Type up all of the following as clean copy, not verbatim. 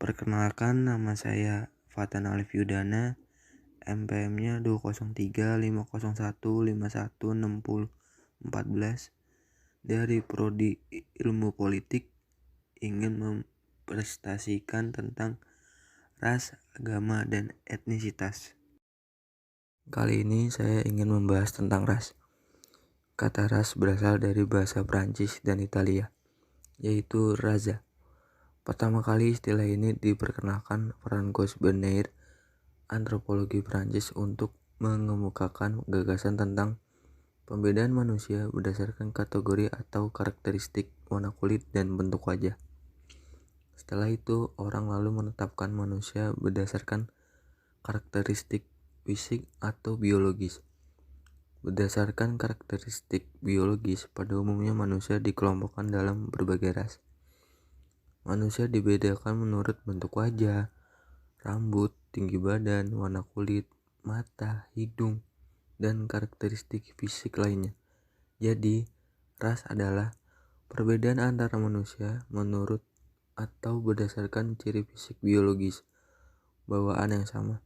Perkenalkan, nama saya Fatan Alif Yudana, NPM-nya 2035015151614 dari Prodi Ilmu Politik, ingin mempresentasikan tentang ras, agama, dan etnisitas. Kali ini saya ingin membahas tentang ras. Kata ras berasal dari bahasa Prancis dan Italia, yaitu raza. Pertama kali istilah ini diperkenalkan Francois Bernier, antropologi Prancis, untuk mengemukakan gagasan tentang pembedaan manusia berdasarkan kategori atau karakteristik warna kulit dan bentuk wajah. Setelah itu, orang lalu menetapkan manusia berdasarkan karakteristik fisik atau biologis. Berdasarkan karakteristik biologis, pada umumnya manusia dikelompokkan dalam berbagai ras. Manusia dibedakan menurut bentuk wajah, rambut, tinggi badan, warna kulit, mata, hidung, dan karakteristik fisik lainnya. Jadi, ras adalah perbedaan antara manusia menurut atau berdasarkan ciri fisik biologis bawaan yang sama.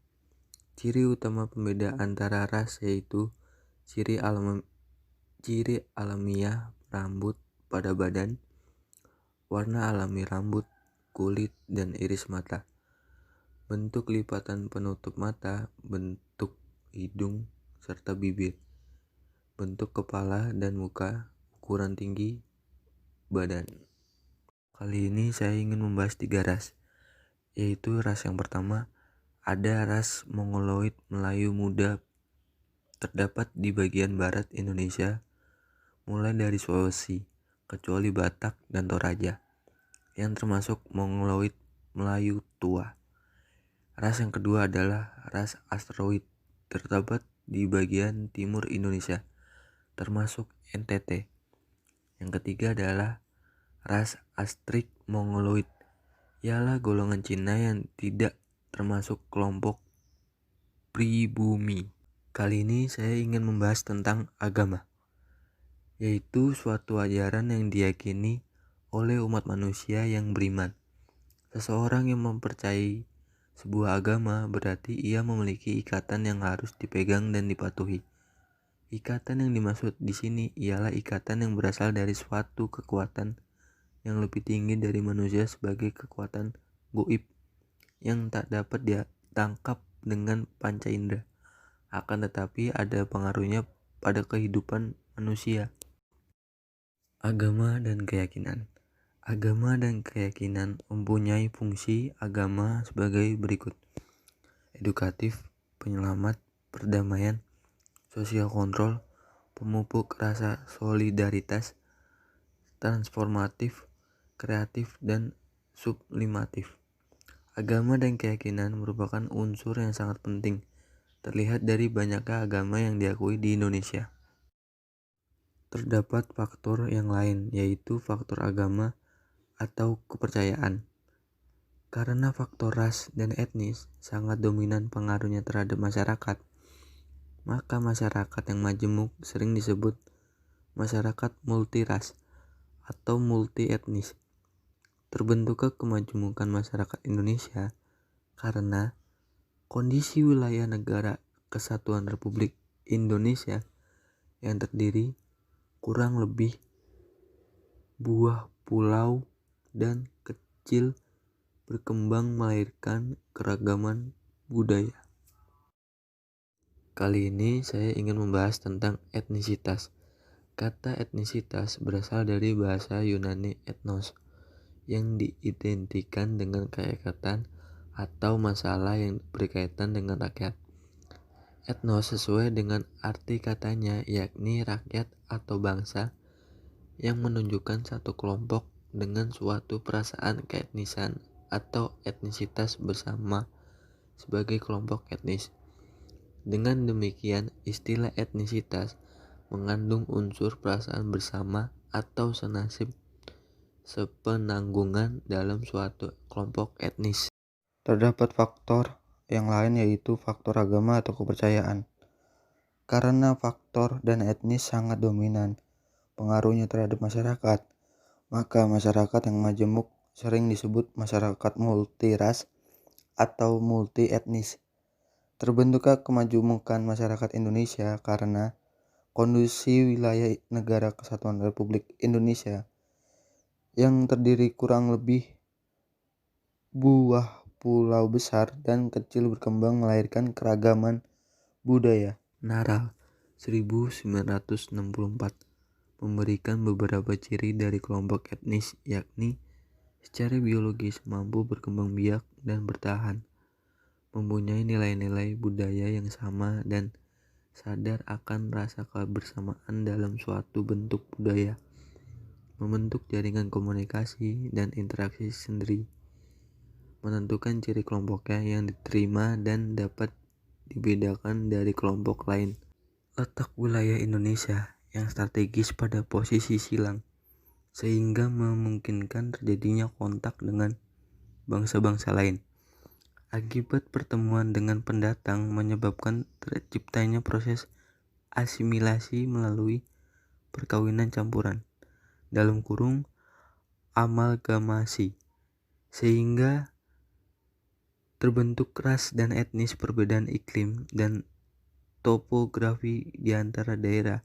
Ciri utama pembeda antara ras yaitu ciri alamiah rambut pada badan, warna alami rambut, kulit, dan iris mata, bentuk lipatan penutup mata, bentuk hidung, serta bibir, bentuk kepala dan muka, ukuran tinggi badan. Kali ini saya ingin membahas 3 ras, yaitu ras yang pertama, ada ras Mongoloid Melayu muda, terdapat di bagian barat Indonesia, mulai dari Sulawesi, kecuali Batak dan Toraja, yang termasuk Mongoloid Melayu tua. Ras yang kedua adalah ras Asteroid, terdapat di bagian timur Indonesia, termasuk NTT. Yang ketiga adalah ras Astrik Mongoloid, ialah golongan Cina yang tidak termasuk kelompok pribumi. Kali ini saya ingin membahas tentang agama, yaitu suatu ajaran yang diyakini oleh umat manusia yang beriman. Seseorang yang mempercayai sebuah agama berarti ia memiliki ikatan yang harus dipegang dan dipatuhi. Ikatan yang dimaksud di sini ialah ikatan yang berasal dari suatu kekuatan yang lebih tinggi dari manusia sebagai kekuatan gaib yang tak dapat ditangkap dengan panca indera, akan tetapi ada pengaruhnya pada kehidupan manusia. Agama dan keyakinan. Agama dan keyakinan mempunyai fungsi agama sebagai berikut: edukatif, penyelamat, perdamaian, sosial kontrol, pemupuk rasa solidaritas, transformatif, kreatif, dan sublimatif. Agama dan keyakinan merupakan unsur yang sangat penting, terlihat dari banyaknya agama yang diakui di Indonesia. Terdapat faktor yang lain, yaitu faktor agama atau kepercayaan. Karena faktor ras dan etnis sangat dominan pengaruhnya terhadap masyarakat, maka masyarakat yang majemuk sering disebut masyarakat multiras atau multi etnis. Terbentuknya kemajemukan masyarakat Indonesia karena kondisi wilayah negara Kesatuan Republik Indonesia yang terdiri kurang lebih buah pulau dan kecil berkembang melahirkan keragaman budaya. Kali ini saya ingin membahas tentang etnisitas. Kata etnisitas berasal dari bahasa Yunani ethnos, yang diidentikan dengan keikatan atau masalah yang berkaitan dengan rakyat. Etnos sesuai dengan arti katanya, yakni rakyat atau bangsa, yang menunjukkan satu kelompok dengan suatu perasaan keetnisan atau etnisitas bersama sebagai kelompok etnis. Dengan demikian, istilah etnisitas mengandung unsur perasaan bersama atau senasib sepenanggungan dalam suatu kelompok etnis. Terdapat faktor yang lain, yaitu faktor agama atau kepercayaan. Karena faktor dan etnis sangat dominan pengaruhnya terhadap masyarakat, maka masyarakat yang majemuk sering disebut masyarakat multiras atau multi etnis. Terbentuknya kemajemukan masyarakat Indonesia karena kondisi wilayah Negara Kesatuan Republik Indonesia yang terdiri kurang lebih buah pulau besar dan kecil berkembang melahirkan keragaman budaya. Naral 1964 memberikan beberapa ciri dari kelompok etnis, yakni secara biologis mampu berkembang biak dan bertahan, mempunyai nilai-nilai budaya yang sama dan sadar akan rasa kebersamaan dalam suatu bentuk budaya, membentuk jaringan komunikasi dan interaksi sendiri, menentukan ciri kelompoknya yang diterima dan dapat dibedakan dari kelompok lain. Letak wilayah Indonesia yang strategis pada posisi silang, sehingga memungkinkan terjadinya kontak dengan bangsa-bangsa lain. Akibat pertemuan dengan pendatang menyebabkan terciptanya proses asimilasi melalui perkawinan campuran, dalam kurung amalgamasi, sehingga terbentuk ras dan etnis. Perbedaan iklim dan topografi di antara daerah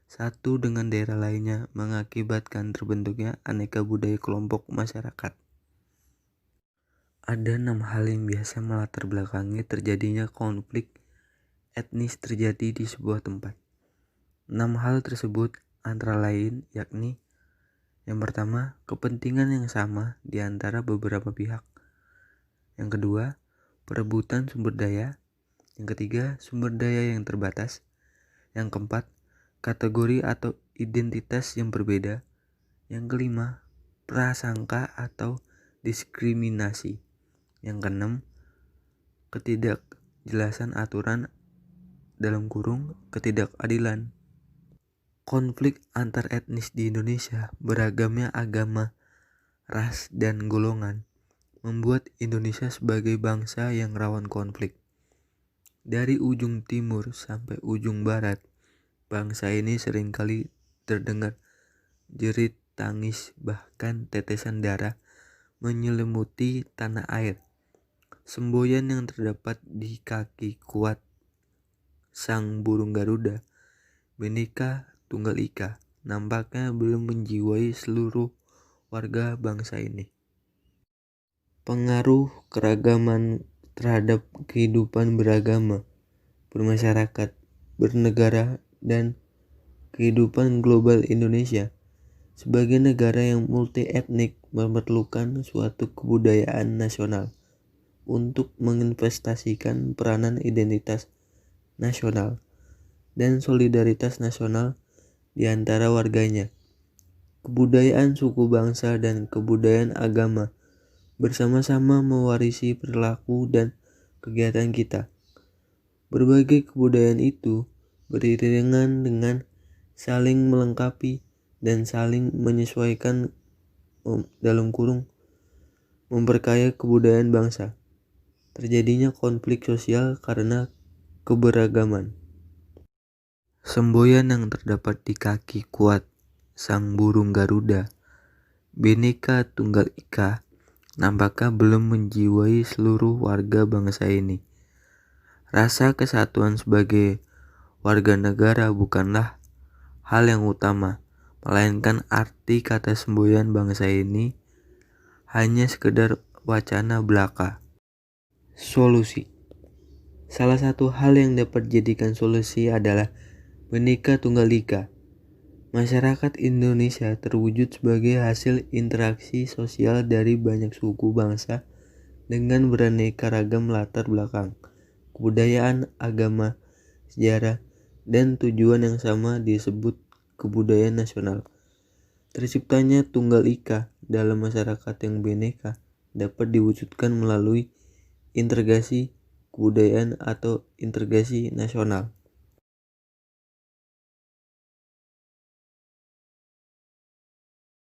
satu dengan daerah lainnya mengakibatkan terbentuknya aneka budaya kelompok masyarakat. Ada 6 hal yang biasa melatar belakangi terjadinya konflik etnis terjadi di sebuah tempat. 6 hal tersebut antara lain yakni: yang pertama, kepentingan yang sama di antara beberapa pihak. Yang kedua, perebutan sumber daya. Yang ketiga, sumber daya yang terbatas. Yang keempat, kategori atau identitas yang berbeda. Yang kelima, prasangka atau diskriminasi. Yang keenam, ketidakjelasan aturan dalam kurung ketidakadilan. Konflik antar etnis di Indonesia, beragamnya agama, ras, dan golongan membuat Indonesia sebagai bangsa yang rawan konflik. Dari ujung timur sampai ujung barat, bangsa ini seringkali terdengar jerit tangis, bahkan tetesan darah menyelimuti tanah air. Semboyan yang terdapat di kaki kuat sang burung Garuda, Bhinneka Tunggal Ika, nampaknya belum menjiwai seluruh warga bangsa ini. Pengaruh keragaman terhadap kehidupan beragama, bermasyarakat, bernegara, dan kehidupan global. Indonesia sebagai negara yang multi etnik memerlukan suatu kebudayaan nasional untuk menginvestasikan peranan identitas nasional dan solidaritas nasional di antara warganya. Kebudayaan suku bangsa dan kebudayaan agama bersama-sama mewarisi perilaku dan kegiatan kita. Berbagai kebudayaan itu beriringan dengan saling melengkapi dan saling menyesuaikan dalam kurung memperkaya kebudayaan bangsa. Terjadinya konflik sosial karena keberagaman. Semboyan yang terdapat di kaki kuat sang burung Garuda, Bhinneka Tunggal Ika, nampaknya belum menjiwai seluruh warga bangsa ini. Rasa kesatuan sebagai warga negara bukanlah hal yang utama, melainkan arti kata semboyan bangsa ini hanya sekedar wacana belaka. Solusi. Salah satu hal yang dapat dijadikan solusi adalah Bhinneka Tunggal Ika. Masyarakat Indonesia terwujud sebagai hasil interaksi sosial dari banyak suku bangsa dengan beraneka ragam latar belakang, kebudayaan, agama, sejarah, dan tujuan yang sama disebut kebudayaan nasional. Terciptanya Tunggal Ika dalam masyarakat yang bineka dapat diwujudkan melalui integrasi kebudayaan atau integrasi nasional.